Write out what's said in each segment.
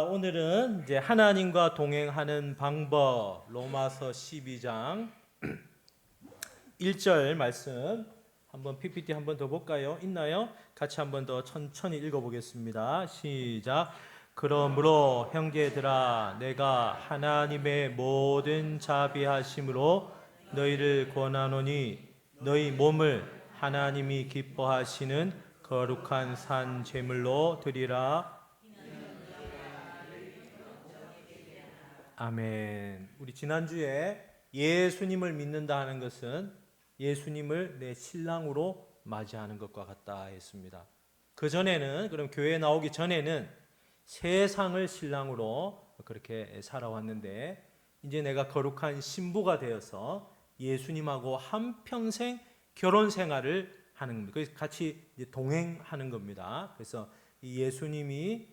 오늘은 이제 하나님과 동행하는 방법 로마서 12장 1절 말씀 한번 PPT 한번 더 볼까요? 있나요? 같이 한번 더 천천히 읽어보겠습니다. 시작. 그러므로 형제들아 내가 하나님의 모든 자비하심으로 너희를 권하노니 너희 몸을 하나님이 기뻐하시는 거룩한 산 제물로 드리라. 아멘. 우리 지난주에 예수님을 믿는다 하는 것은 예수님을 내 신랑으로 맞이하는 것과 같다 했습니다. 그 전에는, 그럼 교회에 나오기 전에는 세상을 신랑으로 그렇게 살아왔는데 이제 내가 거룩한 신부가 되어서 예수님하고 한평생 결혼 생활을 하는 겁니다. 그래서 같이 동행하는 겁니다. 그래서 예수님이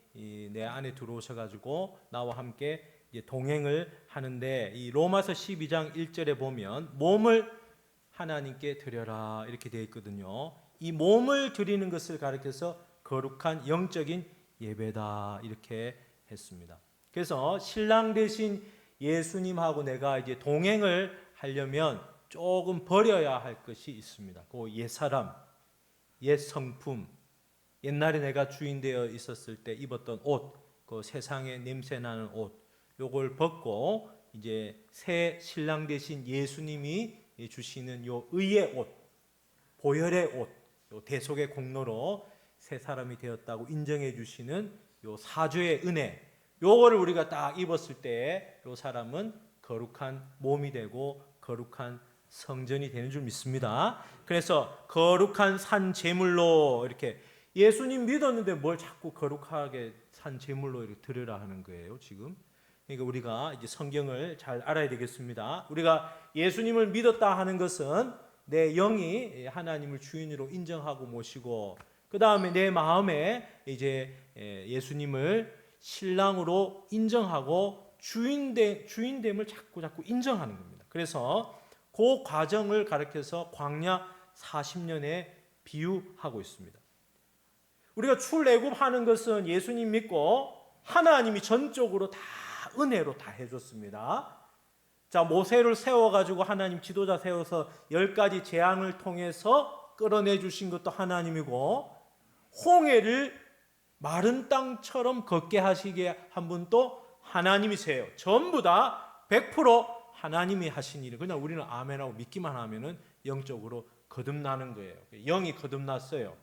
내 안에 들어오셔가지고 나와 함께 동행을 하는데 이 로마서 12장 1절에 보면 몸을 하나님께 드려라 이렇게 되어 있거든요. 이 몸을 드리는 것을 가리켜서 거룩한 영적인 예배다 이렇게 했습니다. 그래서 신랑 대신 예수님하고 내가 이제 동행을 하려면 조금 버려야 할 것이 있습니다. 그 옛사람, 옛 성품, 옛날에 내가 주인 되어 있었을 때 입었던 옷, 그 세상에 냄새 나는 옷, 요걸 벗고 이제 새 신랑 대신 예수님이 주시는 요 의의 옷, 보혈의 옷, 요 대속의 공로로 새 사람이 되었다고 인정해 주시는 요 사죄의 은혜, 요거를 우리가 딱 입었을 때 요 사람은 거룩한 몸이 되고 거룩한 성전이 되는 줄 믿습니다. 그래서 거룩한 산 제물로 이렇게 예수님 믿었는데 뭘 자꾸 거룩하게 산 제물로 이렇게 드리라 하는 거예요, 지금. 그러니까 우리가 이제 성경을 잘 알아야 되겠습니다. 우리가 예수님을 믿었다 하는 것은 내 영이 하나님을 주인으로 인정하고 모시고 그 다음에 내 마음에 이제 예수님을 신랑으로 인정하고 주인됨을 자꾸 인정하는 겁니다. 그래서 그 과정을 가리켜서 광야 40년에 비유하고 있습니다. 우리가 출애굽하는 것은 예수님 믿고 하나님이 전적으로 다 은혜로 다 해줬습니다. 자, 모세를 세워가지고 하나님 지도자 세워서 10가지 재앙을 통해서 끌어내 주신 것도 하나님이고 홍해를 마른 땅처럼 걷게 하시게 한 분도 하나님이세요. 전부 다 100% 하나님이 하신 일을 그냥 우리는 아멘하고 믿기만 하면은 영적으로 거듭나는 거예요. 영이 거듭났어요.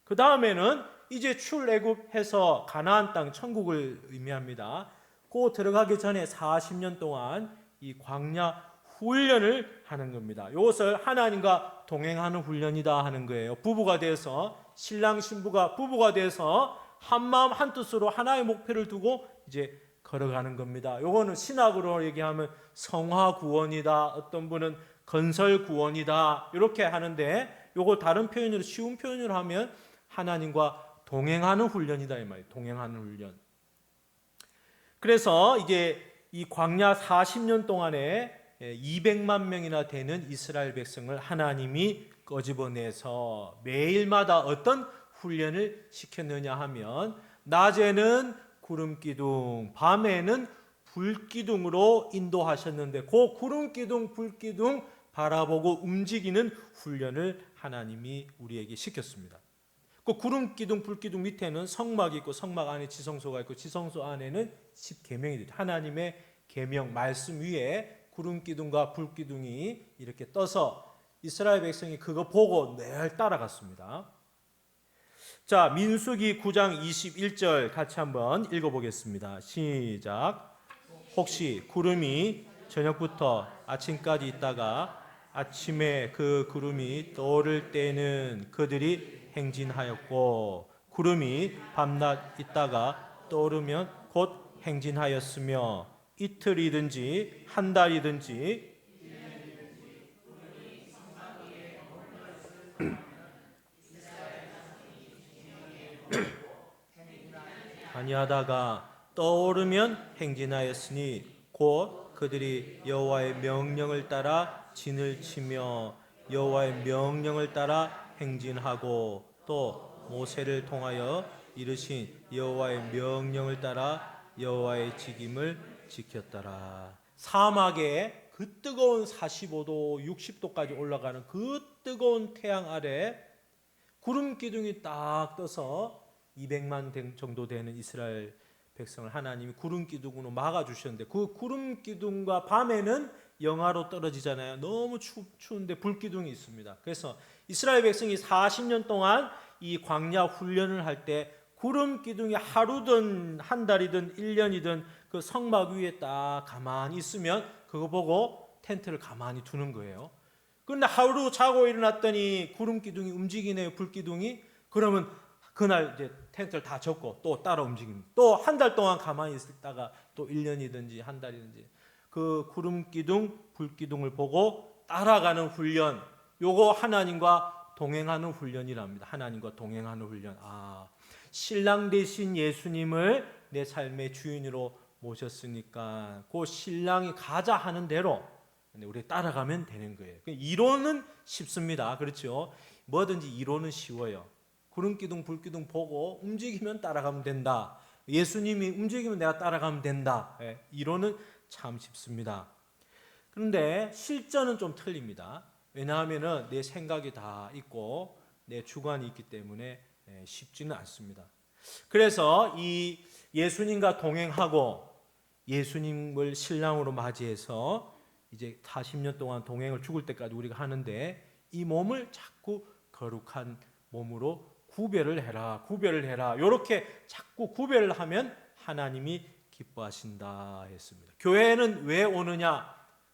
그 다음에는 이제 출애굽해서 가나안 땅 천국을 의미합니다. 그 들어가기 전에 40년 동안 이 광야 훈련을 하는 겁니다. 이것을 하나님과 동행하는 훈련이다 하는 거예요. 부부가 돼서 신랑 신부가 부부가 돼서 한 마음 한 뜻으로 하나의 목표를 두고 이제 걸어가는 겁니다. 이거는 신학으로 얘기하면 성화 구원이다. 어떤 분은 건설 구원이다. 이렇게 하는데 이거 다른 표현으로 쉬운 표현으로 하면 하나님과 동행하는 훈련이다 이 말이에요. 동행하는 훈련. 그래서 이제 이 광야 40년 동안에 200만 명이나 되는 이스라엘 백성을 하나님이 꺼집어내서 매일마다 어떤 훈련을 시켰느냐 하면 낮에는 구름기둥, 밤에는 불기둥으로 인도하셨는데 그 구름기둥, 불기둥 바라보고 움직이는 훈련을 하나님이 우리에게 시켰습니다. 그 구름기둥, 불기둥 밑에는 성막이 있고 성막 안에 지성소가 있고 지성소 안에는 10계명이 있죠. 하나님의 계명, 말씀 위에 구름기둥과 불기둥이 이렇게 떠서 이스라엘 백성이 그거 보고 늘 따라갔습니다. 자, 민수기 9장 21절 같이 한번 읽어보겠습니다. 시작. 혹시 구름이 저녁부터 아침까지 있다가 아침에 그 구름이 떠오를 때는 그들이 행진하였고 구름이 밤낮 있다가 떠오르면 곧 행진하였으며 이틀이든지 한 달이든지 아니하다가 떠오르면 행진하였으니 곧 그들이 여호와의 명령을 따라 진을 치며 여호와의 명령을 따라 행진하고 또 모세를 통하여 이르신 여호와의 명령을 따라 여호와의 직임을 지켰더라. 사막에 그 뜨거운 45도, 60도까지 올라가는 그 뜨거운 태양 아래 구름 기둥이 딱 떠서 200만 정도 되는 이스라엘 백성을 하나님이 구름 기둥으로 막아주셨는데, 그 구름 기둥과 밤에는 영하로 떨어지잖아요. 너무 추운데 불 기둥이 있습니다. 그래서 이스라엘 백성이 40년 동안 이 광야 훈련을 할 때 구름 기둥이 하루든 한 달이든 1년이든 그 성막 위에 딱 가만히 있으면 그거 보고 텐트를 가만히 두는 거예요. 그런데 하루 자고 일어났더니 구름 기둥이 움직이네요. 불 기둥이. 그러면 그날 이제 텐트를 다 접고 또 따라 움직입니다. 또 한 달 동안 가만히 있다가 또 1년이든지 한 달이든지 그 구름 기둥, 불 기둥을 보고 따라가는 훈련, 요거 하나님과 동행하는 훈련이랍니다. 하나님과 동행하는 훈련. 신랑 되신 예수님을 내 삶의 주인으로 모셨으니까 그 신랑이 가자 하는 대로 우리 따라가면 되는 거예요. 이론은 쉽습니다. 그렇죠? 뭐든지 이론은 쉬워요. 구름 기둥, 불 기둥 보고 움직이면 따라가면 된다. 예수님이 움직이면 내가 따라가면 된다. 이론은 참 쉽습니다. 그런데 실전은 좀 틀립니다. 왜냐하면 내 생각이 다 있고 내 주관이 있기 때문에 쉽지는 않습니다. 그래서 이 예수님과 동행하고 예수님을 신랑으로 맞이해서 이제 40년 동안 동행을 죽을 때까지 우리가 하는데, 이 몸을 자꾸 거룩한 몸으로 구별을 해라. 이렇게 자꾸 구별을 하면 하나님이 기뻐하신다 했습니다. 교회는 왜 오느냐?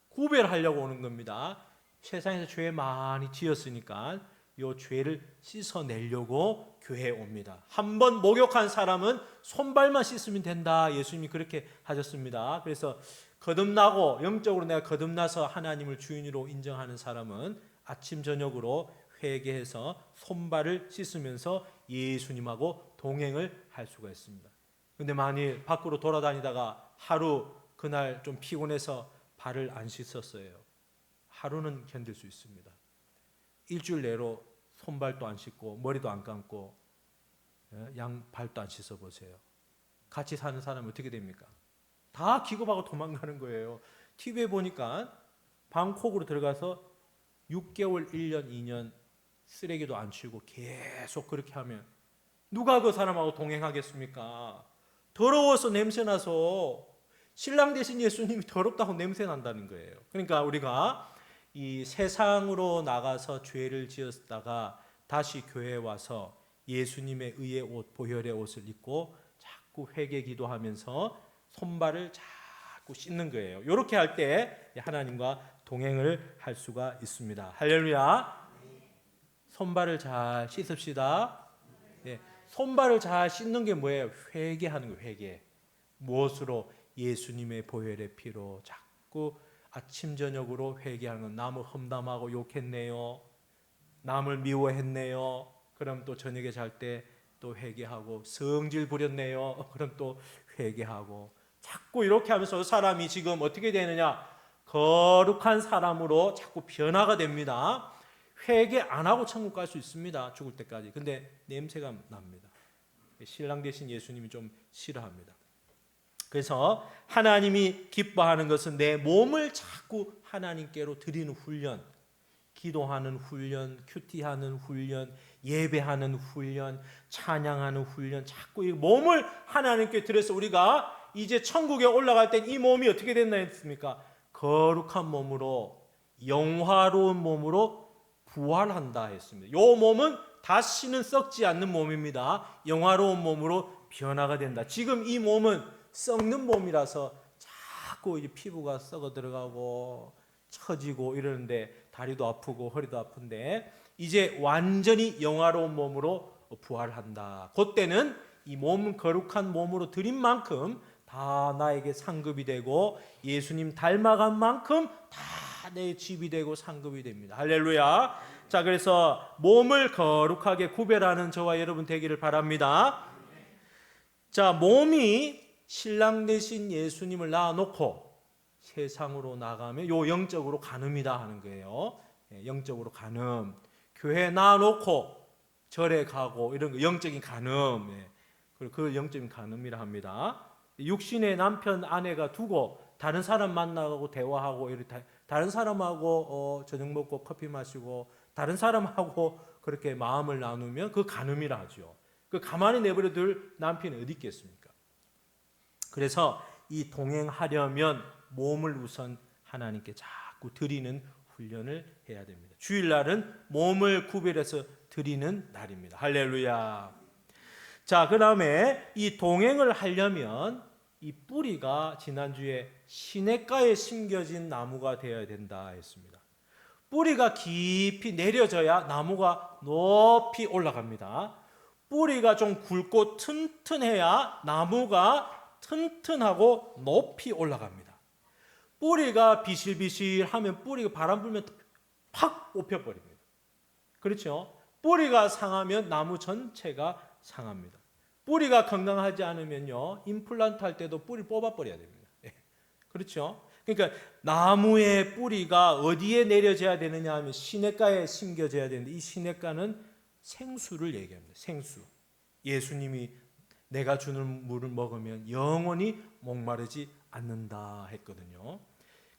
구별하려고 오는 겁니다. 세상에서 죄 많이 지었으니까 이 죄를 씻어내려고 교회에 옵니다. 한번 목욕한 사람은 손발만 씻으면 된다. 예수님이 그렇게 하셨습니다. 그래서 거듭나고 영적으로 내가 거듭나서 하나님을 주인으로 인정하는 사람은 아침 저녁으로 회개해서 손발을 씻으면서 예수님하고 동행을 할 수가 있습니다. 그런데 만일 밖으로 돌아다니다가 하루 그날 좀 피곤해서 발을 안 씻었어요. 하루는 견딜 수 있습니다. 일주일 내로 손발도 안 씻고 머리도 안 감고 양발도 안 씻어 보세요. 같이 사는 사람은 어떻게 됩니까? 다 기겁하고 도망가는 거예요. TV에 보니까 방콕으로 들어가서 6개월, 1년, 2년 쓰레기도 안 치우고 계속 그렇게 하면 누가 그 사람하고 동행하겠습니까? 더러워서 냄새나서 신랑 되신 예수님이 더럽다고 냄새난다는 거예요. 그러니까 우리가 이 세상으로 나가서 죄를 지었다가 다시 교회에 와서 예수님의 의의 옷, 보혈의 옷을 입고 자꾸 회개 기도하면서 손발을 자꾸 씻는 거예요. 이렇게 할 때 하나님과 동행을 할 수가 있습니다. 할렐루야. 손발을 잘 씻읍시다. 손발을 잘 씻는 게 뭐예요? 회개하는 거예요. 회개. 무엇으로? 예수님의 보혈의 피로 자꾸 아침 저녁으로 회개하는 건. 남을 험담하고 욕했네요. 남을 미워했네요. 그럼 또 저녁에 잘 때 또 회개하고, 성질 부렸네요. 그럼 또 회개하고, 자꾸 이렇게 하면서 사람이 지금 어떻게 되느냐? 거룩한 사람으로 자꾸 변화가 됩니다. 회개 안 하고 천국 갈 수 있습니다. 죽을 때까지. 근데 냄새가 납니다. 신랑 되신 예수님이 좀 싫어합니다. 그래서 하나님이 기뻐하는 것은 내 몸을 자꾸 하나님께로 드리는 훈련, 기도하는 훈련, 큐티하는 훈련, 예배하는 훈련, 찬양하는 훈련, 자꾸 이 몸을 하나님께 드려서 우리가 이제 천국에 올라갈 땐 이 몸이 어떻게 된다 했습니까? 거룩한 몸으로, 영화로운 몸으로 부활한다 했습니다. 이 몸은 다시는 썩지 않는 몸입니다. 영화로운 몸으로 변화가 된다. 지금 이 몸은 썩는 몸이라서 자꾸 이제 피부가 썩어 들어가고 처지고 이러는데, 다리도 아프고 허리도 아픈데 이제 완전히 영화로운 몸으로 부활한다. 그때는 이 몸은 거룩한 몸으로 드린 만큼 다 나에게 상급이 되고, 예수님 닮아간 만큼 다 내 집이 되고 상급이 됩니다. 할렐루야. 자, 그래서 몸을 거룩하게 구별하는 저와 여러분 되기를 바랍니다. 자, 몸이 신랑 되신 예수님을 낳아놓고 세상으로 나가면 요 영적으로 간음이다 하는 거예요. 영적으로 간음. 교회에 낳아놓고 절에 가고 이런 거 영적인 간음, 그걸 영적인 간음이라 합니다. 육신의 남편 아내가 두고 다른 사람 만나고 대화하고 다른 사람하고 저녁 먹고 커피 마시고 다른 사람하고 그렇게 마음을 나누면 그 간음이라 하죠. 그 가만히 내버려둘 남편이 어디 있겠습니까? 그래서 이 동행하려면 몸을 우선 하나님께 자꾸 드리는 훈련을 해야 됩니다. 주일날은 몸을 구별해서 드리는 날입니다. 할렐루야. 자, 그 다음에 이 동행을 하려면 이 뿌리가 지난주에 시냇가에 심겨진 나무가 되어야 된다 했습니다. 뿌리가 깊이 내려져야 나무가 높이 올라갑니다. 뿌리가 좀 굵고 튼튼해야 나무가 튼튼하고 높이 올라갑니다. 뿌리가 비실비실하면 뿌리가 바람 불면 팍 뽑혀버립니다. 그렇죠? 뿌리가 상하면 나무 전체가 상합니다. 뿌리가 건강하지 않으면요, 임플란트 할 때도 뿌리 뽑아버려야 됩니다. 그렇죠? 그러니까 나무의 뿌리가 어디에 내려져야 되느냐 하면 시냇가에 심겨져야 되는데, 이 시냇가는 생수를 얘기합니다. 생수. 예수님이 내가 주는 물을 먹으면 영원히 목마르지 않는다 했거든요.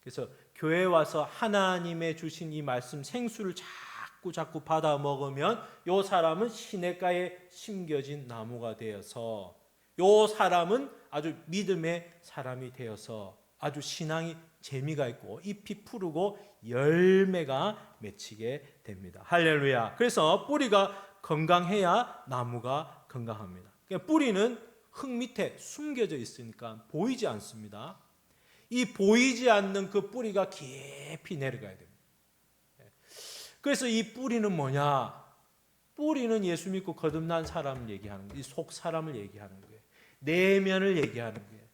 그래서 교회에 와서 하나님의 주신 이 말씀 생수를 자꾸 받아 먹으면 요 사람은 시냇가에 심겨진 나무가 되어서, 요 사람은 아주 믿음의 사람이 되어서 아주 신앙이 재미가 있고 잎이 푸르고 열매가 맺히게 됩니다. 할렐루야. 그래서 뿌리가 건강해야 나무가 건강합니다. 그러니까 뿌리는 흙 밑에 숨겨져 있으니까 보이지 않습니다. 이 보이지 않는 그 뿌리가 깊이 내려가야 됩니다. 그래서 이 뿌리는 뭐냐? 뿌리는 예수 믿고 거듭난 사람을 얘기하는 거예요. 이 속 사람을 얘기하는 거예요. 내면을 얘기하는 거예요.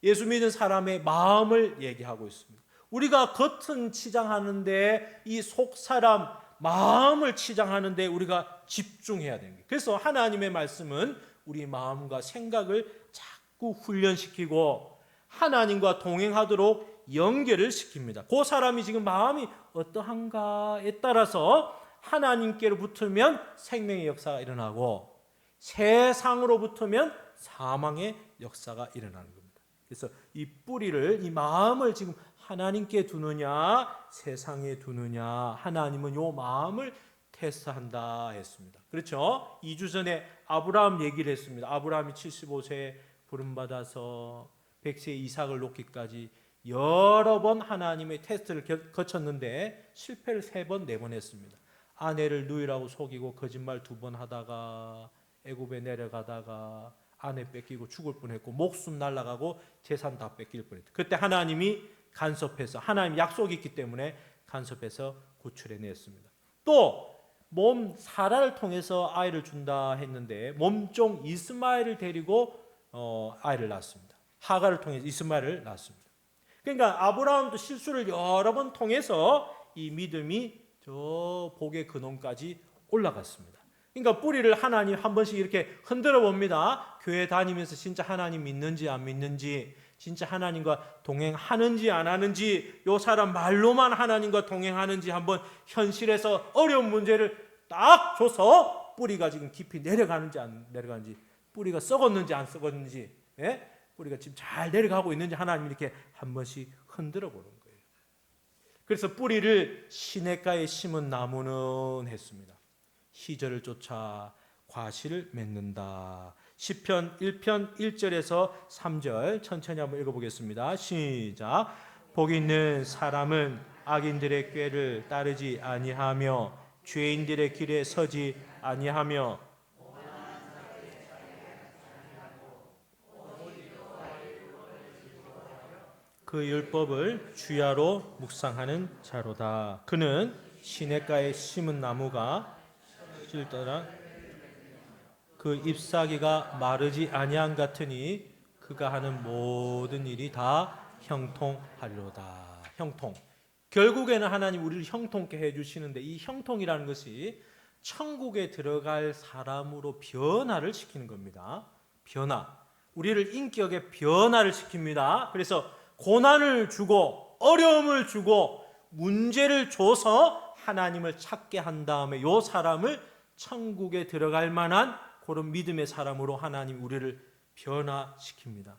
예수 믿은 사람의 마음을 얘기하고 있습니다. 우리가 겉은 치장하는데 이 속 사람 마음을 치장하는데 우리가 집중해야 됩니다. 그래서 하나님의 말씀은 우리 마음과 생각을 자꾸 훈련시키고 하나님과 동행하도록 연결을 시킵니다. 그 사람이 지금 마음이 어떠한가에 따라서 하나님께로 붙으면 생명의 역사가 일어나고 세상으로 붙으면 사망의 역사가 일어나는 겁니다. 그래서 이 뿌리를, 이 마음을 지금 하나님께 두느냐 세상에 두느냐, 하나님은 요 마음을 테스트한다 했습니다. 그렇죠? 2주 전에 아브라함 얘기를 했습니다. 아브라함이 75세에 부름받아서 100세에 이삭을 놓기까지 여러 번 하나님의 테스트를 거쳤는데 실패를 3번, 4번 했습니다. 아내를 누이라고 속이고 거짓말 2번 하다가 애굽에 내려가다가 아내 뺏기고 죽을 뻔했고 목숨 날아가고 재산 다 뺏길 뻔했죠. 그때 하나님이 간섭해서, 하나님 약속이 있기 때문에 간섭해서 구출해냈습니다. 또 몸 사라를 통해서 아이를 준다 했는데 몸종 이스마엘을 데리고 아이를 낳았습니다. 하가를 통해서 이스마엘을 낳았습니다. 그러니까 아브라함도 실수를 여러 번 통해서 이 믿음이 저 복의 근원까지 올라갔습니다. 그러니까 뿌리를 하나님 한 번씩 이렇게 흔들어 봅니다. 교회 다니면서 진짜 하나님 믿는지 안 믿는지, 진짜 하나님과 동행하는지 안 하는지, 요 사람 말로만 하나님과 동행하는지 한번 현실에서 어려운 문제를 딱 줘서 뿌리가 지금 깊이 내려가는지 안 내려가는지, 뿌리가 썩었는지 안 썩었는지, 뿌리가 지금 잘 내려가고 있는지 하나님 이렇게 한 번씩 흔들어 보는 거예요. 그래서 뿌리를 시냇가에 심은 나무는 했습니다. 희절을 쫓아 과실을 맺는다. 시편 1편 1절에서 3절 천천히 한번 읽어보겠습니다. 시작. 복 있는 사람은 악인들의 꾀를 따르지 아니하며 죄인들의 길에 서지 아니하며 그 율법을 주야로 묵상하는 자로다. 그는 시냇가에 심은 나무가 실더라 그 잎사귀가 마르지 아니함 같으니 그가 하는 모든 일이 다 형통하리로다. 형통. 결국에는 하나님 우리를 형통케 해주시는데, 이 형통이라는 것이 천국에 들어갈 사람으로 변화를 시키는 겁니다. 변화. 우리를 인격의 변화를 시킵니다. 그래서 고난을 주고 어려움을 주고 문제를 줘서 하나님을 찾게 한 다음에 이 사람을 천국에 들어갈 만한 그런 믿음의 사람으로 하나님 우리를 변화시킵니다.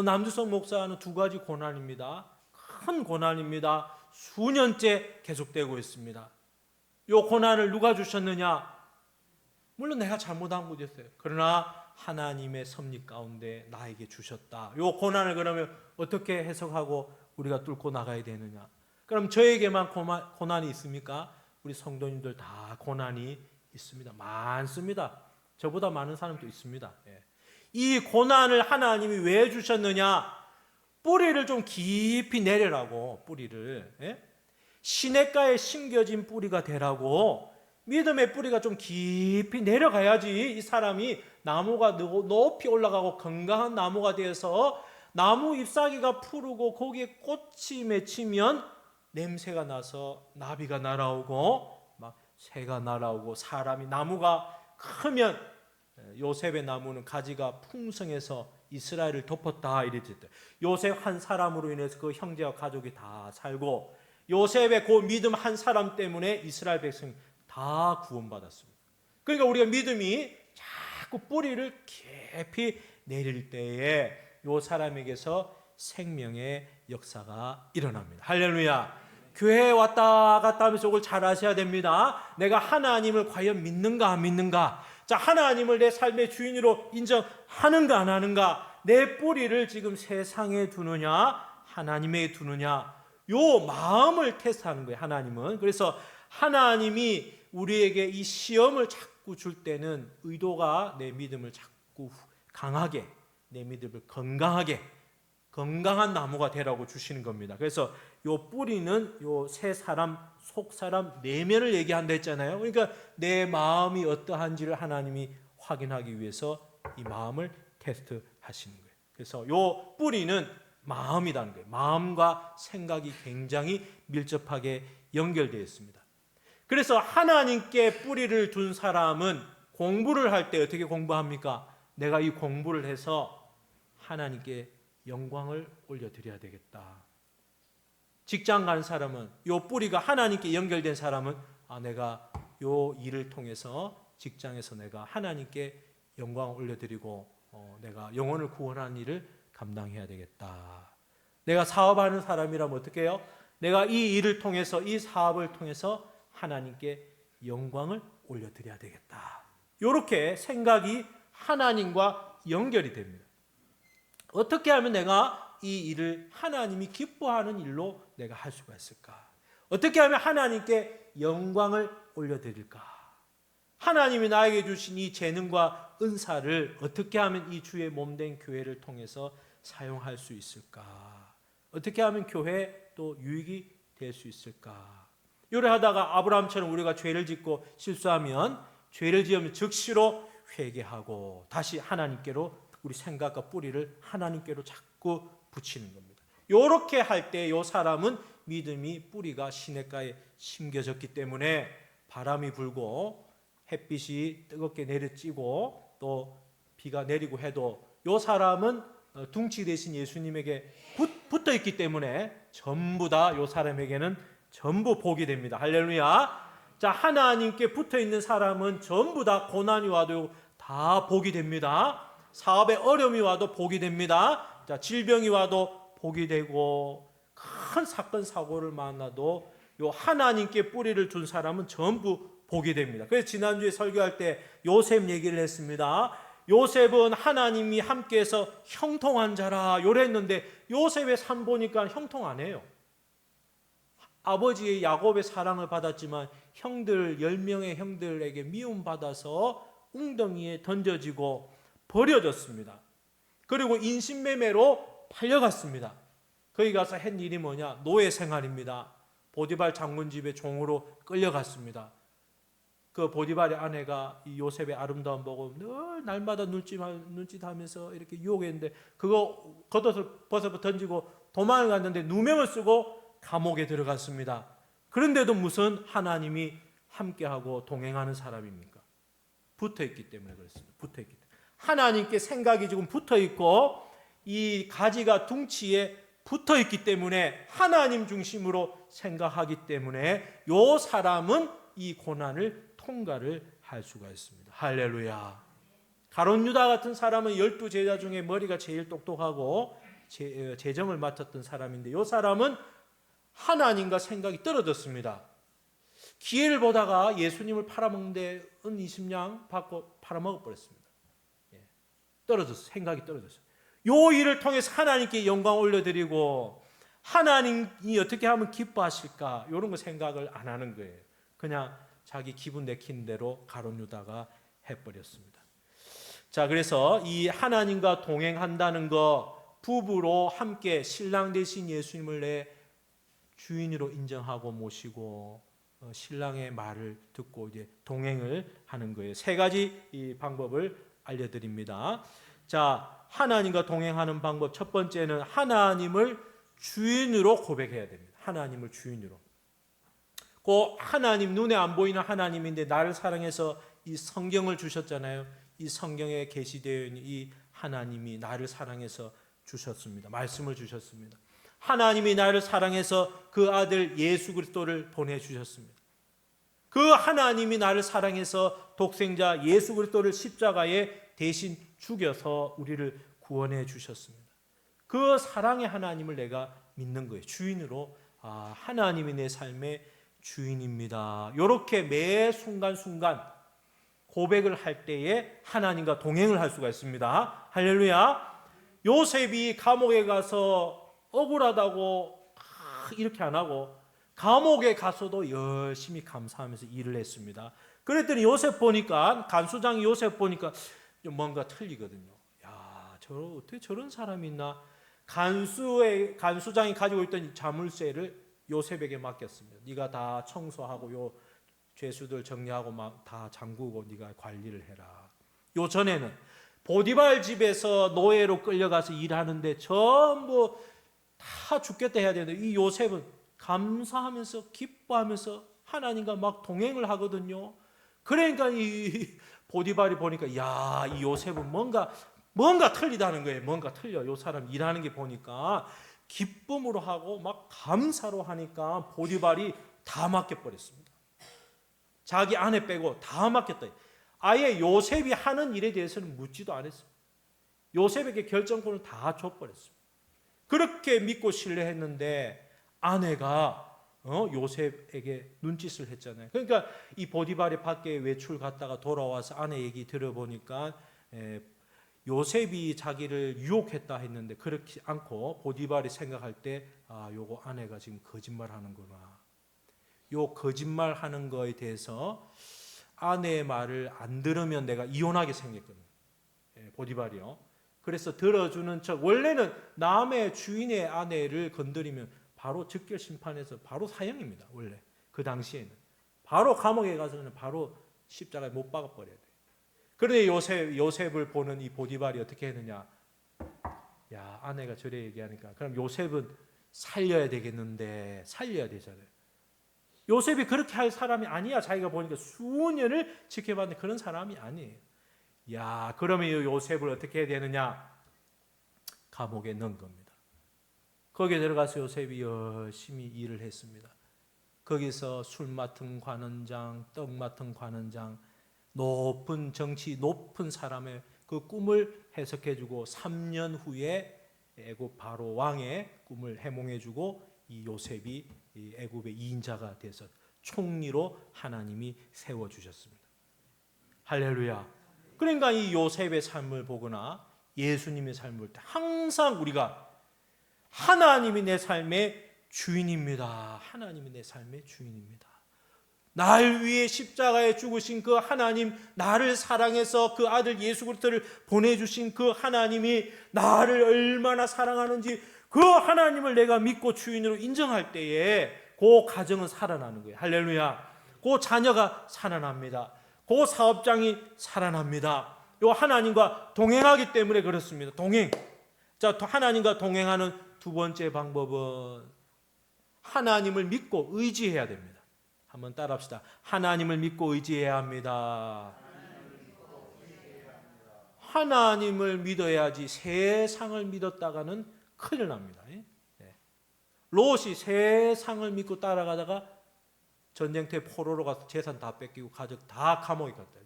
남주성 목사는 두 가지 고난입니다. 큰 고난입니다. 수년째 계속되고 있습니다. 이 고난을 누가 주셨느냐? 물론 내가 잘못한 거였어요. 그러나 하나님의 섭리 가운데 나에게 주셨다. 이 고난을 그러면 어떻게 해석하고 우리가 뚫고 나가야 되느냐? 그럼 저에게만 고난이 있습니까? 우리 성도님들 다 고난이 있습니다. 많습니다. 저보다 많은 사람도 있습니다. 이 고난을 하나님이 왜 주셨느냐? 뿌리를 좀 깊이 내려라고. 뿌리를 시냇가에 심겨진 뿌리가 되라고. 믿음의 뿌리가 좀 깊이 내려가야지 이 사람이 나무가 높이 올라가고 건강한 나무가 되어서 나무 잎사귀가 푸르고 거기에 꽃이 맺히면 냄새가 나서 나비가 날아오고 막 새가 날아오고 사람이 나무가 크면 요셉의 나무는 가지가 풍성해서 이스라엘을 덮었다 이랬대. 요셉 한 사람으로 인해서 그 형제와 가족이 다 살고 요셉의 그 믿음 한 사람 때문에 이스라엘 백성이 다 구원받았습니다. 그러니까 우리가 믿음이 자꾸 뿌리를 깊이 내릴 때에 요 사람에게서 생명의 역사가 일어납니다. 할렐루야. 교회에 왔다 갔다 하면서 이걸 잘 아셔야 됩니다. 내가 하나님을 과연 믿는가 안 믿는가? 자, 하나님을 내 삶의 주인으로 인정하는가 안 하는가? 내 뿌리를 지금 세상에 두느냐 하나님에 두느냐? 요 마음을 테스트하는 거예요. 하나님은. 그래서 하나님이 우리에게 이 시험을 자꾸 줄 때는 의도가 내 믿음을 자꾸 강하게, 내 믿음을 건강한 나무가 되라고 주시는 겁니다. 그래서 요 뿌리는 요 새 사람, 속 사람, 내면을 얘기한다 했잖아요. 그러니까 내 마음이 어떠한지를 하나님이 확인하기 위해서 이 마음을 테스트하시는 거예요. 그래서 요 뿌리는 마음이라는 거예요. 마음과 생각이 굉장히 밀접하게 연결되어 있습니다. 그래서 하나님께 뿌리를 둔 사람은 공부를 할 때 어떻게 공부합니까? 내가 이 공부를 해서 하나님께 영광을 올려드려야 되겠다. 직장 간 사람은 요 뿌리가 하나님께 연결된 사람은 내가 요 일을 통해서 직장에서 내가 하나님께 영광을 올려드리고 내가 영혼을 구원하는 일을 감당해야 되겠다. 내가 사업하는 사람이라면 어떻게 해요? 내가 이 일을 통해서 이 사업을 통해서 하나님께 영광을 올려드려야 되겠다. 이렇게 생각이 하나님과 연결이 됩니다. 어떻게 하면 내가 이 일을 하나님이 기뻐하는 일로 내가 할 수가 있을까? 어떻게 하면 하나님께 영광을 올려드릴까? 하나님이 나에게 주신 이 재능과 은사를 어떻게 하면 이 주의 몸된 교회를 통해서 사용할 수 있을까? 어떻게 하면 교회에 또 유익이 될 수 있을까? 요래하다가 아브라함처럼 우리가 죄를 짓고 실수하면 죄를 지으면 즉시로 회개하고 다시 하나님께로 우리 생각과 뿌리를 하나님께로 자꾸 붙이는 겁니다. 요렇게 할 때 요 사람은 믿음이 뿌리가 시냇가에 심겨졌기 때문에 바람이 불고 햇빛이 뜨겁게 내려찌고 또 비가 내리고 해도 요 사람은 둥치 대신 예수님에게 붙어 있기 때문에 전부 다 요 사람에게는 전부 복이 됩니다. 할렐루야. 자, 하나님께 붙어 있는 사람은 전부 다 고난이 와도 다 복이 됩니다. 사업에 어려움이 와도 복이 됩니다. 자, 질병이 와도 복이 되고 큰 사건 사고를 만나도 요 하나님께 뿌리를 둔 사람은 전부 복이 됩니다. 그래서 지난주에 설교할 때 요셉 얘기를 했습니다. 요셉은 하나님이 함께해서 형통한 자라 요랬는데 요셉의 삶 보니까 형통 안 해요. 아버지의 야곱의 사랑을 받았지만 형들 10명의 형들에게 미움받아서 웅덩이에 던져지고 버려졌습니다. 그리고 인신매매로 팔려갔습니다. 거기 가서 한 일이 뭐냐? 노예 생활입니다. 보디발 장군 집에 종으로 끌려갔습니다. 그 보디발의 아내가 이 요셉의 아름다움 보고 늘 날마다 눈짓하면서 이렇게 유혹했는데 그거 겉옷을 벗어 던지고 도망을 갔는데 누명을 쓰고 감옥에 들어갔습니다. 그런데도 무슨 하나님이 함께하고 동행하는 사람입니까? 붙어있기 때문에 그렇습니다. 붙어있기 때문에. 하나님께 생각이 지금 붙어있고 이 가지가 둥치에 붙어있기 때문에 하나님 중심으로 생각하기 때문에 요 사람은 이 고난을 통과를 할 수가 있습니다. 할렐루야. 가룟 유다 같은 사람은 12제자 중에 머리가 제일 똑똑하고 재정을 맡았던 사람인데 이 사람은 하나님과 생각이 떨어졌습니다. 기회를 보다가 예수님을 팔아먹는데 은 20냥 받고 팔아먹어 버렸습니다. 떨어졌어요. 생각이 떨어졌어요. 요 일을 통해서 하나님께 영광 올려드리고 하나님이 어떻게 하면 기뻐하실까 이런 거 생각을 안 하는 거예요. 그냥 자기 기분 내키는 대로 가룟 유다가 해버렸습니다. 자, 그래서 이 하나님과 동행한다는 거, 부부로 함께 신랑 대신 예수님을 내 주인으로 인정하고 모시고 신랑의 말을 듣고 이제 동행을 하는 거예요. 세 가지 이 방법을 알려드립니다. 자, 하나님과 동행하는 방법 첫 번째는 하나님을 주인으로 고백해야 됩니다. 하나님을 주인으로. 그 하나님, 눈에 안 보이는 하나님인데 나를 사랑해서 이 성경을 주셨잖아요. 이 성경에 계시되어 있는 이 하나님이 나를 사랑해서 주셨습니다. 말씀을 주셨습니다. 하나님이 나를 사랑해서 그 아들 예수 그리스도를 보내주셨습니다. 그 하나님이 나를 사랑해서 독생자 예수 그리스도를 십자가에 대신 죽여서 우리를 구원해 주셨습니다. 그 사랑의 하나님을 내가 믿는 거예요. 주인으로, 하나님이 내 삶의 주인입니다. 이렇게 매 순간순간 고백을 할 때에 하나님과 동행을 할 수가 있습니다. 할렐루야. 요셉이 감옥에 가서 억울하다고 이렇게 안 하고 감옥에 가서도 열심히 감사하면서 일을 했습니다. 그랬더니 요셉 보니까, 간수장이 요셉 보니까 뭔가 틀리거든요. 야, 어떻게 저런 사람이 있나? 간수장이 가지고 있던 자물쇠를 요셉에게 맡겼습니다. 네가 다 청소하고 요 죄수들 정리하고 막 다 잠그고 네가 관리를 해라. 요 전에는 보디발 집에서 노예로 끌려가서 일하는데 전부 다 죽겠다 해야 되는데 이 요셉은 감사하면서 기뻐하면서 하나님과 막 동행을 하거든요. 그러니까 이 보디발이 보니까 야, 이 요셉은 뭔가 틀리다는 거예요. 뭔가 틀려. 요 사람 일하는 게 보니까 기쁨으로 하고 막 감사로 하니까 보디발이 다 맡겨버렸습니다. 자기 아내 빼고 다 맡겼다. 아예 요셉이 하는 일에 대해서는 묻지도 않았어요. 요셉에게 결정권을 다 줘버렸습니다. 그렇게 믿고 신뢰했는데 아내가 요셉에게 눈짓을 했잖아요. 그러니까 이 보디발이 밖에 외출 갔다가 돌아와서 아내 얘기 들어보니까 요셉이 자기를 유혹했다 했는데 그렇지 않고 보디발이 생각할 때 요거 아내가 지금 거짓말하는구나. 요 거짓말하는 거에 대해서 아내의 말을 안 들으면 내가 이혼하게 생겼거든요. 보디발이요. 그래서 들어주는 척, 원래는 남의 주인의 아내를 건드리면 바로 즉결 심판해서 바로 사형입니다. 원래 그 당시에는 바로 감옥에 가서는 바로 십자가에 못 박아 버려야 돼요. 그런데 요셉을 보는 이 보디발이 어떻게 했느냐? 야, 아내가 저래 얘기하니까 그럼 요셉은 살려야 되겠는데 살려야 되잖아요. 요셉이 그렇게 할 사람이 아니야. 자기가 보니까 수년을 지켜봤는데 그런 사람이 아니에요. 야, 그러면 이 요셉을 어떻게 해야 되느냐? 감옥에 넣은 겁니다. 거기에 들어가서 요셉이 열심히 일을 했습니다. 거기서 술 맡은 관원장, 떡 맡은 관원장, 높은 정치, 높은 사람의 그 꿈을 해석해주고 3년 후에 애굽 바로 왕의 꿈을 해몽해주고 이 요셉이 이 애굽의 2인자가 돼서 총리로 하나님이 세워주셨습니다. 할렐루야. 그러니까 이 요셉의 삶을 보거나 예수님의 삶을 볼 때 항상 우리가 하나님이 내 삶의 주인입니다. 하나님이 내 삶의 주인입니다. 날 위해 십자가에 죽으신 그 하나님, 나를 사랑해서 그 아들 예수 그리스도를 보내주신 그 하나님이 나를 얼마나 사랑하는지 그 하나님을 내가 믿고 주인으로 인정할 때에 그 가정은 살아나는 거예요. 할렐루야. 그 자녀가 살아납니다. 그 사업장이 살아납니다. 요 하나님과 동행하기 때문에 그렇습니다. 동행. 자, 하나님과 동행하는 두 번째 방법은 하나님을 믿고 의지해야 됩니다. 한번 따라합시다. 하나님을 믿고 의지해야 합니다. 하나님을 믿어야지 세상을 믿었다가는 큰일 납니다. 롯이 세상을 믿고 따라가다가 전쟁터에 포로로 가서 재산 다 뺏기고 가족 다 감옥에 갔대.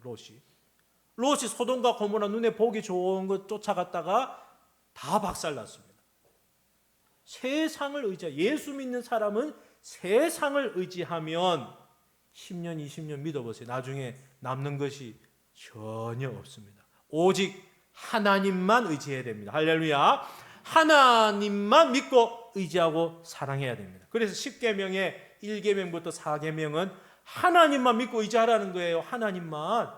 롯이 소돔과 고모라 눈에 보기 좋은 것 쫓아갔다가 다 박살났습니다. 세상을 예수 믿는 사람은 세상을 의지하면 10년 20년 믿어보세요. 나중에 남는 것이 전혀 없습니다. 오직 하나님만 의지해야 됩니다. 할렐루야. 하나님만 믿고 의지하고 사랑해야 됩니다. 그래서 10계명의 1계명부터 4계명은 하나님만 믿고 의지하라는 거예요. 하나님만.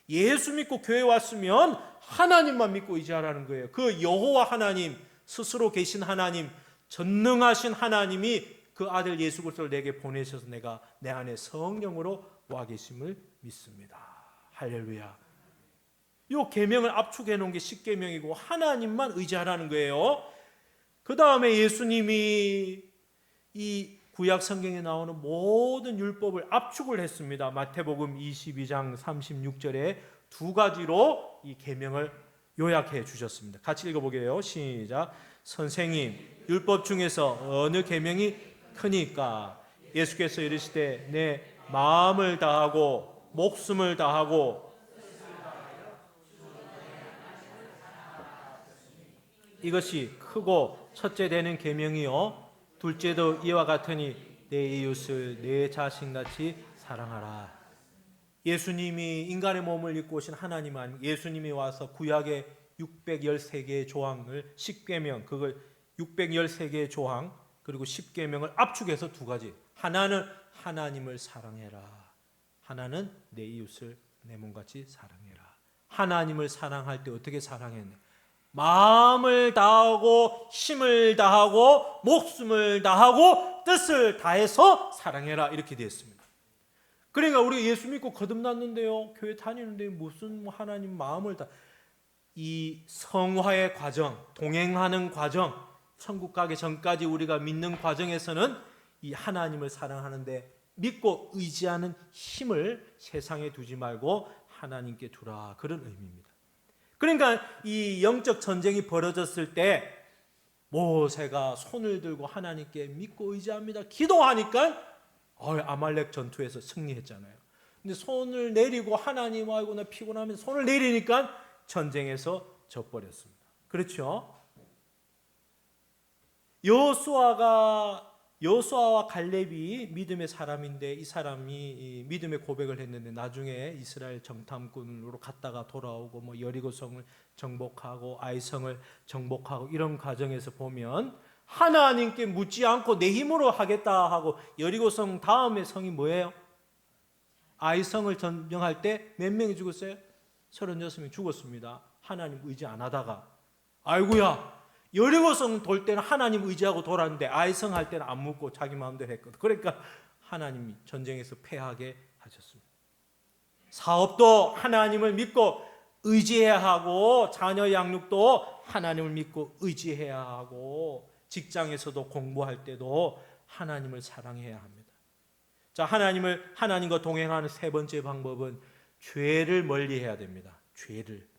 예수 믿고 교회 왔으면 하나님만 믿고 의지하라는 거예요. 그 여호와 하나님, 스스로 계신 하나님, 전능하신 하나님이 그 아들 예수 그리스도를 내게 보내셔서 내가 내 안에 성령으로 와 계심을 믿습니다. 할렐루야. 이 계명을 압축해 놓은 게 10계명이고 하나님만 의지하라는 거예요. 그 다음에 예수님이 이 구약 성경에 나오는 모든 율법을 압축을 했습니다. 마태복음 22장 36절에 두 가지로 이 계명을 요약해 주셨습니다. 같이 읽어보게요. 시작. 선생님, 율법 중에서 어느 계명이 크니까? 예수께서 이르시되 내 마음을 다하고 목숨을 다하고 이것이 크고 첫째 되는 계명이요 둘째도 이와 같으니 내 이웃을 내 자신같이 사랑하라. 예수님이 인간의 몸을 입고 오신 하나님 아니면 예수님이 와서 구약의 613개의 조항을 10계명 그걸 613개의 조항 그리고 10계명을 압축해서 두 가지. 하나는 하나님을 사랑해라. 하나는 내 이웃을 내 몸같이 사랑해라. 하나님을 사랑할 때 어떻게 사랑했냐? 마음을 다하고 힘을 다하고 목숨을 다하고 뜻을 다해서 사랑해라 이렇게 되어 있습니다. 그러니까 우리 예수 믿고 거듭났는데요 교회 다니는데 무슨 하나님 마음을 다 이 성화의 과정 동행하는 과정 천국 가기 전까지 우리가 믿는 과정에서는 이 하나님을 사랑하는데 믿고 의지하는 힘을 세상에 두지 말고 하나님께 두라 그런 의미입니다. 그러니까 이 영적 전쟁이 벌어졌을 때 모세가 손을 들고 하나님께 믿고 의지합니다. 기도하니까 아말렉 전투에서 승리했잖아요. 근데 손을 내리고 하나님하고 나 피곤하면 손을 내리니까 전쟁에서 져버렸습니다. 그렇죠? 여호수아와 갈렙이 믿음의 사람인데 이 사람이 믿음의 고백을 했는데 나중에 이스라엘 정탐꾼으로 갔다가 돌아오고 뭐 여리고성을 정복하고 아이성을 정복하고 이런 과정에서 보면 하나님께 묻지 않고 내 힘으로 하겠다 하고 여리고성 다음에 성이 뭐예요? 아이성을 점령할 때 몇 명이 죽었어요? 36명이 죽었습니다. 하나님 의지 안 하다가 아이고야 여리고성 돌 때는 하나님 의지하고 돌았는데 아이성 할 때는 안 묻고 자기 마음대로 했거든. 그러니까 하나님이 전쟁에서 패하게 하셨습니다. 사업도 하나님을 믿고 의지해야 하고 자녀 양육도 하나님을 믿고 의지해야 하고 직장에서도 공부할 때도 하나님을 사랑해야 합니다. 자, 하나님과 동행하는 세 번째 방법은 죄를 멀리해야 됩니다. 죄를.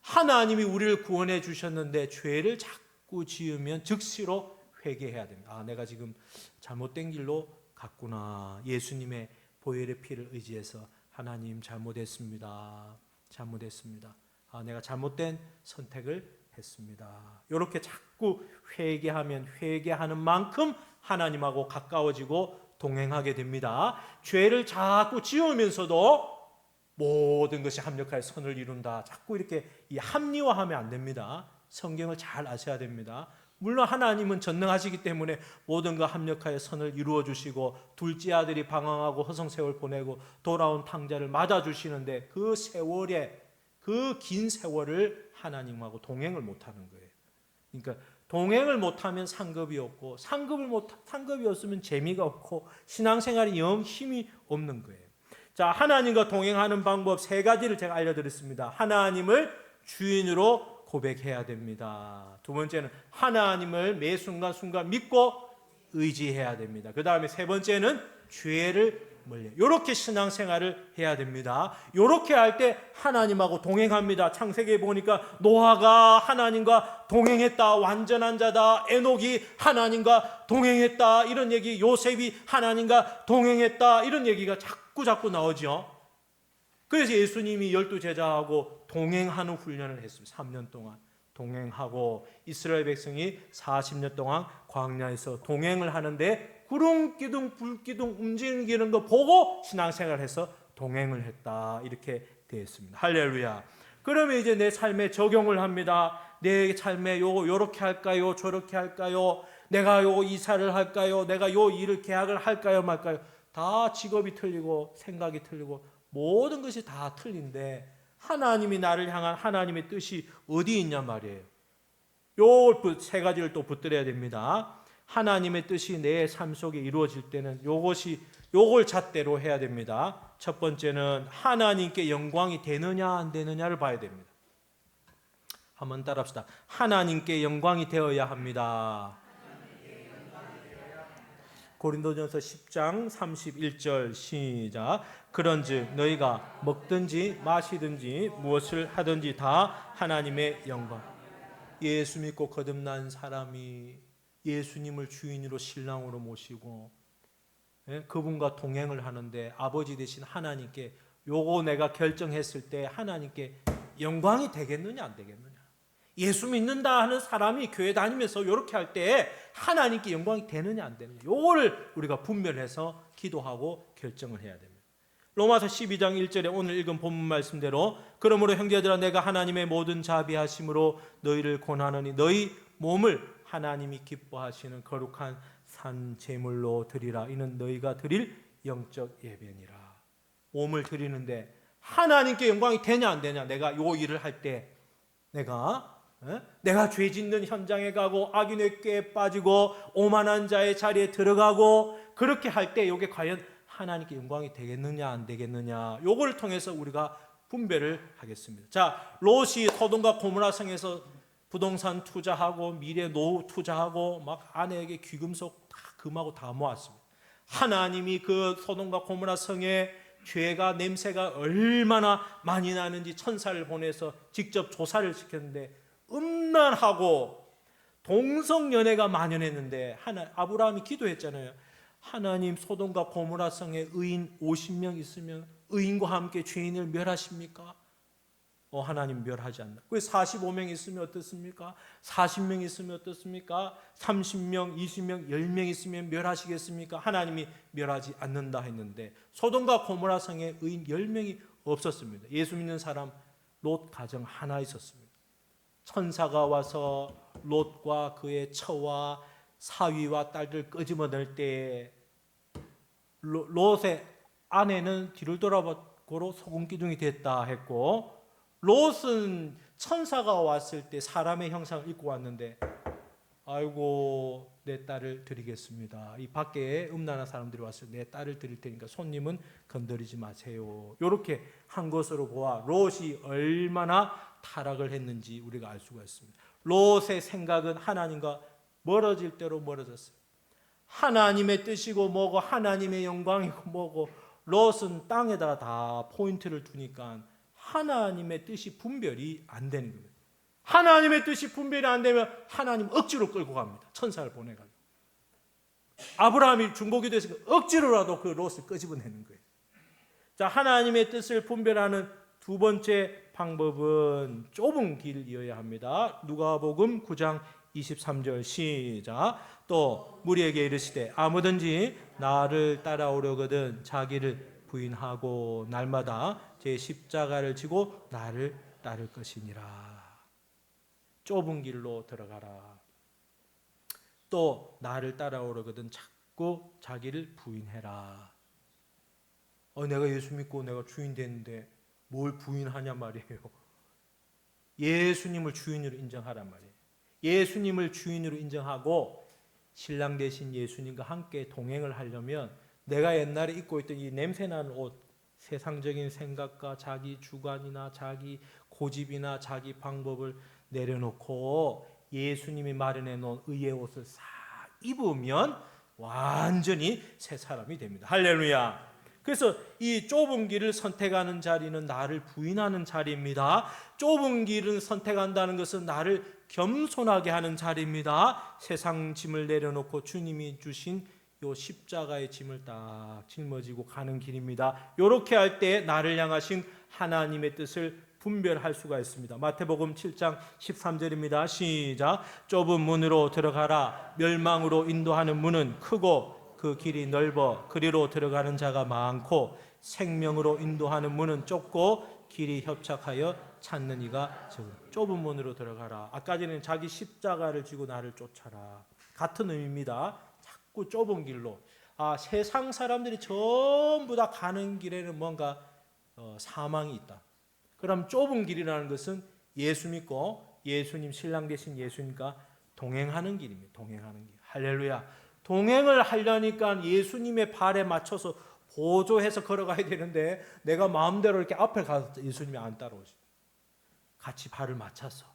하나님이 우리를 구원해 주셨는데 죄를 자꾸 지으면 즉시로 회개해야 됩니다. 내가 지금 잘못된 길로 갔구나. 예수님의 보혈의 피를 의지해서 하나님 잘못했습니다. 내가 잘못된 선택을 했습니다. 이렇게 자꾸 회개하면 회개하는 만큼 하나님하고 가까워지고 동행하게 됩니다. 죄를 자꾸 지으면서도 모든 것이 합력하여 선을 이룬다. 자꾸 이렇게 합리화하면 안 됩니다. 성경을 잘 아셔야 됩니다. 물론 하나님은 전능하시기 때문에 모든 것 합력하여 선을 이루어 주시고 둘째 아들이 방황하고 허송세월 보내고 돌아온 탕자를 맞아주시는데 그 세월에 그 긴 세월을 하나님하고 동행을 못하는 거예요. 그러니까 동행을 못하면 상급이 없고 상급이 없으면 재미가 없고 신앙생활이 영 힘이 없는 거예요. 자, 하나님과 동행하는 방법 세 가지를 제가 알려드렸습니다. 하나님을 주인으로 고백해야 됩니다. 두 번째는 하나님을 매 순간순간 믿고 의지해야 됩니다. 그 다음에 세 번째는 죄를 멀리. 이렇게 신앙생활을 해야 됩니다. 이렇게 할 때 하나님하고 동행합니다. 창세기에 보니까 노아가 하나님과 동행했다. 완전한 자다. 에녹이 하나님과 동행했다. 이런 얘기. 요셉이 하나님과 동행했다. 이런 얘기가 자꾸 나오죠. 그래서 예수님이 12제자하고 동행하는 훈련을 했습니다. 3년 동안 동행하고 이스라엘 백성이 40년 동안 광야에서 동행을 하는데 구름 기둥 불 기둥 움직이는 거 보고 신앙생활해서 동행을 했다. 이렇게 되어 있습니다. 할렐루야. 그러면 이제 내 삶에 적용을 합니다. 내 삶에 요렇게 할까요? 저렇게 할까요? 내가 요 이사를 할까요? 내가 요 일을 계약을 할까요? 말까요? 다 직업이 틀리고 생각이 틀리고 모든 것이 다 틀린데 하나님이 나를 향한 하나님의 뜻이 어디 있냐 말이에요. 요 세 가지를 또 붙들어야 됩니다. 하나님의 뜻이 내 삶 속에 이루어질 때는 요걸 잣대로 해야 됩니다. 첫 번째는 하나님께 영광이 되느냐 안 되느냐를 봐야 됩니다. 한번 따라합시다. 하나님께 영광이 되어야 합니다. 고린도전서 10장 31절 시작. 그런즉 너희가 먹든지 마시든지 무엇을 하든지 다 하나님의 영광. 예수 믿고 거듭난 사람이 예수님을 주인으로 신랑으로 모시고 그분과 동행을 하는데 아버지 되신 하나님께 요거 내가 결정했을 때 하나님께 영광이 되겠느냐 안 되겠느냐. 예수 믿는다 하는 사람이 교회 다니면서 이렇게 할 때 하나님께 영광이 되느냐 안 되느냐. 요거를 우리가 분별해서 기도하고 결정을 해야 됩니다. 로마서 12장 1절에 오늘 읽은 본문 말씀대로 그러므로 형제들아 내가 하나님의 모든 자비하심으로 너희를 권하노니 너희 몸을 하나님이 기뻐하시는 거룩한 산 제물로 드리라. 이는 너희가 드릴 영적 예배니라. 몸을 드리는데 하나님께 영광이 되냐 안 되냐. 내가 요 일을 할 때 내가 죄 짓는 현장에 가고 악인의 꾀에 빠지고 오만한 자의 자리에 들어가고 그렇게 할 때 이게 과연 하나님께 영광이 되겠느냐 안 되겠느냐. 요걸 통해서 우리가 분별을 하겠습니다. 자, 롯이 소돔과 고모라 성에서 부동산 투자하고 미래 노후 투자하고 막 아내에게 귀금속 다 금하고 다 모았습니다. 하나님이 그 소돔과 고모라 성에 죄가 냄새가 얼마나 많이 나는지 천사를 보내서 직접 조사를 시켰는데 음란하고 동성연애가 만연했는데 아브라함이 기도했잖아요. 하나님 소돔과 고모라 성에 의인 50명 있으면 의인과 함께 죄인을 멸하십니까? 하나님 멸하지 않나. 왜 45명 있으면 어떻습니까? 40명 있으면 어떻습니까? 30명, 20명, 10명 있으면 멸하시겠습니까? 하나님이 멸하지 않는다 했는데 소돔과 고모라 성에 의인 10명이 없었습니다. 예수 믿는 사람 롯 가정 하나 있었습니다. 천사가 와서 롯과 그의 처와 사위와 딸들 끄집어낼 때 롯의 아내는 뒤를 돌아보고 소금 기둥이 됐다 했고 롯은 천사가 왔을 때 사람의 형상을 입고 왔는데 아이고 내 딸을 드리겠습니다. 이 밖에 음란한 사람들이 왔을 때 내 딸을 드릴 테니까 손님은 건드리지 마세요. 이렇게 한 것으로 보아 롯이 얼마나 타락을 했는지 우리가 알 수가 있습니다. 롯의 생각은 하나님과 멀어질 대로 멀어졌어요. 하나님의 뜻이고 뭐고 하나님의 영광이고 뭐고 롯은 땅에다가 다 포인트를 두니까 하나님의 뜻이 분별이 안 되는 거예요. 하나님의 뜻이 분별이 안 되면 하나님 억지로 끌고 갑니다. 천사를 보내가지고. 아브라함이 중보기도에서 억지로라도 그 롯을 끄집어내는 거예요. 자, 하나님의 뜻을 분별하는 두 번째 방법은 좁은 길이어야 합니다. 누가복음 9장 23절 시작. 또 무리에게 이르시되 아무든지 나를 따라오려거든 자기를 부인하고 날마다 제 십자가를 지고 나를 따를 것이니라. 좁은 길로 들어가라. 또 나를 따라오려거든 자꾸 자기를 부인해라. 내가 예수 믿고 내가 주인 됐는데 뭘 부인하냐 말이에요. 예수님을 주인으로 인정하란 말이에요. 예수님을 주인으로 인정하고 신랑 되신 예수님과 함께 동행을 하려면 내가 옛날에 입고 있던 이 냄새나는 옷, 세상적인 생각과 자기 주관이나 자기 고집이나 자기 방법을 내려놓고 예수님이 마련해 놓은 의의 옷을 싹 입으면 완전히 새 사람이 됩니다. 할렐루야. 그래서 이 좁은 길을 선택하는 자리는 나를 부인하는 자리입니다. 좁은 길을 선택한다는 것은 나를 겸손하게 하는 자리입니다. 세상 짐을 내려놓고 주님이 주신 요 십자가의 짐을 딱 짊어지고 가는 길입니다. 이렇게 할 때 나를 향하신 하나님의 뜻을 분별할 수가 있습니다. 마태복음 7장 13절입니다. 시작. 좁은 문으로 들어가라. 멸망으로 인도하는 문은 크고 그 길이 넓어 그리로 들어가는 자가 많고 생명으로 인도하는 문은 좁고 길이 협착하여 찾는 이가 적으라. 좁은 문으로 들어가라. 아까 전에 자기 십자가를 지고 나를 쫓아라. 같은 의미입니다. 자꾸 좁은 길로. 세상 사람들이 전부 다 가는 길에는 뭔가 사망이 있다. 그럼 좁은 길이라는 것은 예수 믿고 예수님 신랑 되신 예수님과 동행하는 길입니다. 동행하는 길. 할렐루야. 동행을 하려니까 예수님의 발에 맞춰서 보조해서 걸어가야 되는데 내가 마음대로 이렇게 앞에 가서 예수님이 안 따라오시. 같이 발을 맞춰서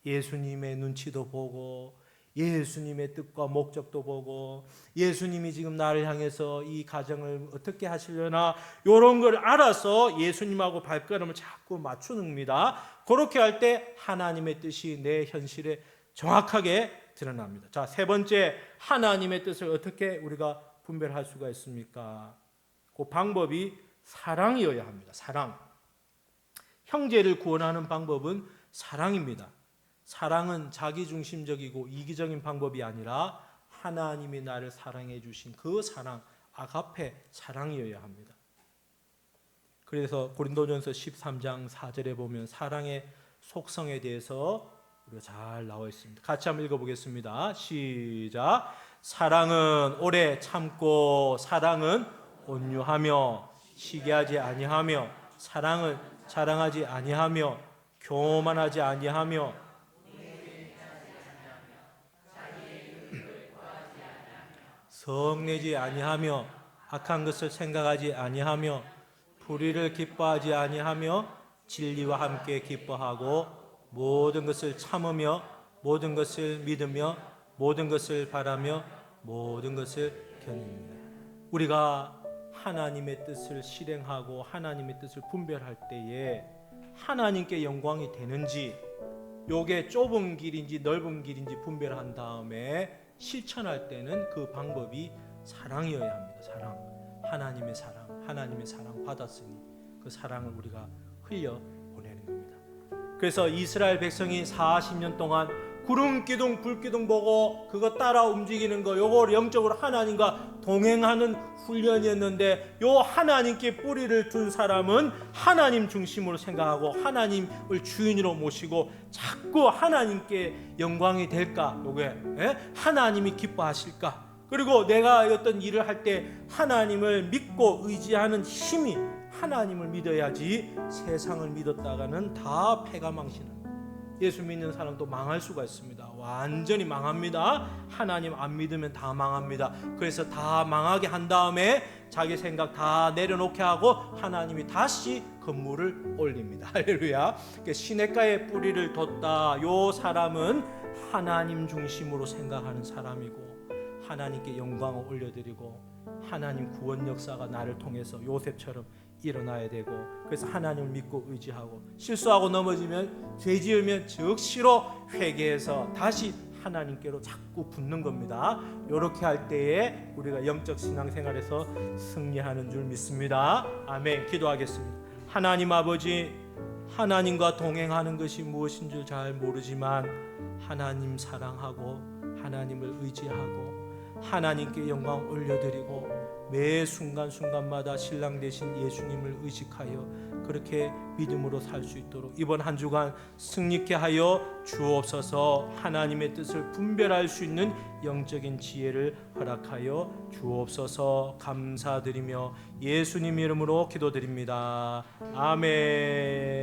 예수님의 눈치도 보고 예수님의 뜻과 목적도 보고 예수님이 지금 나를 향해서 이 가정을 어떻게 하시려나 이런 걸 알아서 예수님하고 발걸음을 자꾸 맞추는 겁니다. 그렇게 할 때 하나님의 뜻이 내 현실에 정확하게 드러납니다. 자, 세 번째, 하나님의 뜻을 어떻게 우리가 분별할 수가 있습니까? 그 방법이 사랑이어야 합니다. 사랑. 형제를 구원하는 방법은 사랑입니다. 사랑은 자기중심적이고 이기적인 방법이 아니라 하나님이 나를 사랑해 주신 그 사랑, 아가페 사랑이어야 합니다. 그래서 고린도전서 13장 4절에 보면 사랑의 속성에 대해서 우리가 잘 나와 있습니다. 같이 한번 읽어보겠습니다. 시작. 사랑은 오래 참고 사랑은 온유하며 시기하지 아니하며 사랑은 자랑하지 아니하며 교만하지 아니하며 성내지 아니하며 악한 것을 생각하지 아니하며 불의를 기뻐하지 아니하며 진리와 함께 기뻐하고 모든 것을 참으며 모든 것을 믿으며 모든 것을 바라며 모든 것을 견딥니다. 우리가 하나님의 뜻을 실행하고 하나님의 뜻을 분별할 때에 하나님께 영광이 되는지 요게 좁은 길인지 넓은 길인지 분별한 다음에 실천할 때는 그 방법이 사랑이어야 합니다. 사랑. 하나님의 사랑. 하나님의 사랑 받았으니 그 사랑을 우리가 흘려 보내는 겁니다. 그래서 이스라엘 백성이 40년 동안 구름 기둥 불 기둥 보고 그거 따라 움직이는 거 요거 영적으로 하나님과 동행하는 훈련이었는데 요 하나님께 뿌리를 둔 사람은 하나님 중심으로 생각하고 하나님을 주인으로 모시고 자꾸 하나님께 영광이 될까 요게 하나님이 기뻐하실까 그리고 내가 어떤 일을 할 때 하나님을 믿고 의지하는 힘이 하나님을 믿어야지 세상을 믿었다가는 다 패가망신합니다. 예수 믿는 사람도 망할 수가 있습니다. 완전히 망합니다. 하나님 안 믿으면 다 망합니다. 그래서 다 망하게 한 다음에 자기 생각 다 내려놓게 하고 하나님이 다시 건물을 올립니다. 할렐루야. 시냇가에 뿌리를 뒀다. 요 사람은 하나님 중심으로 생각하는 사람이고 하나님께 영광을 올려드리고 하나님 구원 역사가 나를 통해서 요셉처럼 일어나야 되고 그래서 하나님을 믿고 의지하고 실수하고 넘어지면 죄 지으면 즉시로 회개해서 다시 하나님께로 자꾸 붙는 겁니다. 이렇게 할 때에 우리가 영적 신앙생활에서 승리하는 줄 믿습니다. 아멘. 기도하겠습니다. 하나님 아버지, 하나님과 동행하는 것이 무엇인 줄 잘 모르지만 하나님 사랑하고 하나님을 의지하고 하나님께 영광 올려드리고 매 순간순간마다 신랑 되신 예수님을 의식하여 그렇게 믿음으로 살 수 있도록 이번 한 주간 승리케 하여 주옵소서. 하나님의 뜻을 분별할 수 있는 영적인 지혜를 허락하여 주옵소서. 감사드리며 예수님 이름으로 기도드립니다. 아멘.